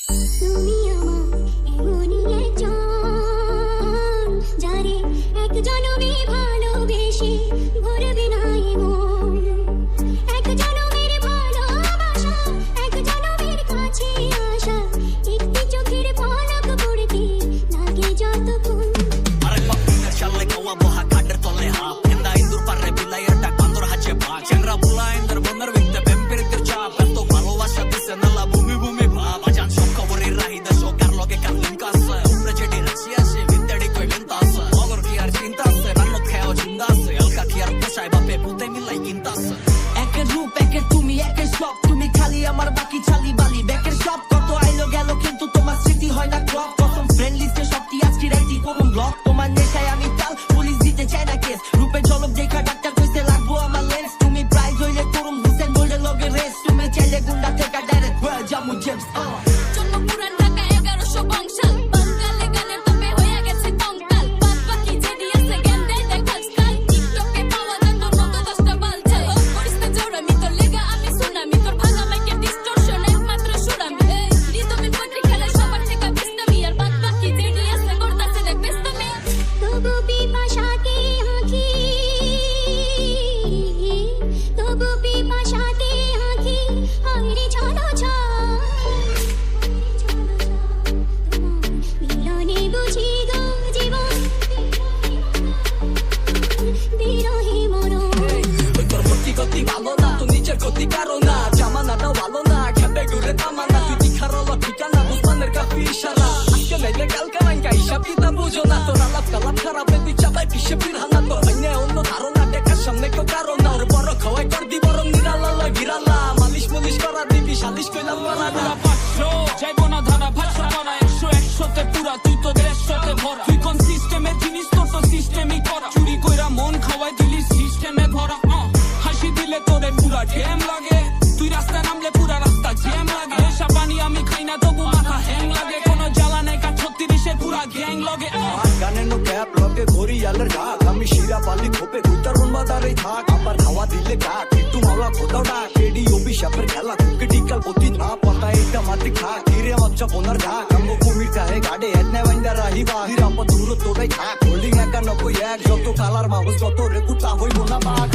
তুমি আমার এমনই একজন যারে এক জনমে ভালোবেসে ভরবে না মন। এক জনমের ভালোবাসা, এক জনমের কাছে আসা, একটি চোখের পলক পড়তে লাগে যতক্ষণ। আরে পাপিনের চালে কাওয়া বহা কাটের তলে হাত এন্দা ইন্দুর পারে বিলাইয়ের ডাক বান্দর হাঁচে ভাগ চেংরা বুলা ইন্দর বন্দর বিনতে বেম্পিরিতের চাপ এত ভালোবাসা দিছে নালা ভূমি ভূমি ভাব আজান সব খবরের রাহিদা সকার লগে কার লিঙ্ক আছে উপরে যেটি রাশি আছে বিদ্যাডি কই লিঙ্ক আছে অগর কি আর চিন্তা আছে রান্নত খেয়াও চিন্তা আছে এলকা কি আর পোষায় বাপে পুতে মিলাই কিনতা আছে একের রূপ একের তুমি একের সব, তুমি খালি আমার বাকি চালি বালি ব্যাকের সব। কত আইলো গেল কিন্তু তোমার স্মৃতি হয় না ক্লক। প্রথম ফ্রেন্ড লিস্টে সবটি আজকে রাইটি করুন ব্লক। তোমার নেশায় আমি তাল, পুলিশ দিতে চায় না কেস। রূপে ঝলক দেখা ডাক্তার কইতে লাগবো আমার লেন্স। তুমি প্রাইজ হইলে করুন হুসেন বললে লগে রেস। তুমি চাইলে গুন্ডা থেকে ডাইরেক্ট হয়ে যাবো জেমস। জন্ম পুরান ঢাকা 1100 বংশাল, বাঙালি গানের তবে হয়ে গেছে কঙ্কাল। বাদ বাকি যে দিয়েছে জ্ঞান দেয় আজকাল, টিকটকে পাওয়া যেত নত 10টা বালছাল। ও করিস না জোরামি, তোর লেগা আমি সুনামি, তোর ভাঙা মাইকের ডিস্টরশন একমাত্র সুরামি। রিদমের পত্রিক খেলা সবার থেকে বেস্তামি, আর বাদ বাকি যে দিয়েছে করতাছে দেখ বেস্তামি। তবু পিপাসাতে আঁখি, তবু পিপাসাতে আঁখি, হায়রে চলো মিলনে বুঝি গো জীবন, বিরহে মরণ। তোর ভর্তি গতি ভালো না, তোর নিজের গতি কারো না। জামানাটাও ভালো না, খেপে ঘুরে তামানা। তুই দীক্ষার হলো ঠিকানা, বুঝমানের কাফি ইশারা। আজকে নাইলে কালকে রাঙ্গা, হিসাব কিতাব বুঝো না। তোর আলাপ কালাপ খারাপ, তুই চাপাই পিছে বিরহানা। তোর হইনে অন্য ধারণা, দেখার সামনে কেউ কারো না। ওর বড় খাওয়াই কর দি বরং নিরালা লয় বিরালা। মালিশ মুলিশ করা দিবি, সালিশ কইলাম বলা না। যাইব না ধারা ভাষা করা 100-100তে পুরা, তুই তো 150তে ভরা। তুই কোন সিস্টেমে জিনিস, তোর তো সিস্টেমই করা। চুরি কইরা মন খাওয়াই দিলি সিস্টেমে ভরা। হাসি দিলে তোরে পুরা জ্যাম লাগে, তুই রাস্তা নামলে পুরা রাস্তা জ্যাম লাগে। নেশা পানি আমি খাই না তবু মাথা হ্যাং লাগে, কোনো জ্বালা নাই কা 36-এর পুরা গ্যাং লগে। গানে নো ক্যাপ লগে ঘড়ি আলের ডাক, আমি শিরা পালি খোপে উত্তরণ বাজারে থাক। আবার খাওয়া দিলে কাক, একটু মাওলা কোথাও ডাক। এডি অভিশাপের খেলা কুকে টিকাল পতি না পাতা এটা মাটি খাক। হিরে বাচ্চা বোনার ঢাক, আঙ্গো কুমির কাহে গাড়ে এনে বাইন্দা রাহিবা। নিরাপদ দূর তোরাই থাক, হোল্ডিং 91 যত কালার মাউস তত রেকুটা হইব না বাঘ।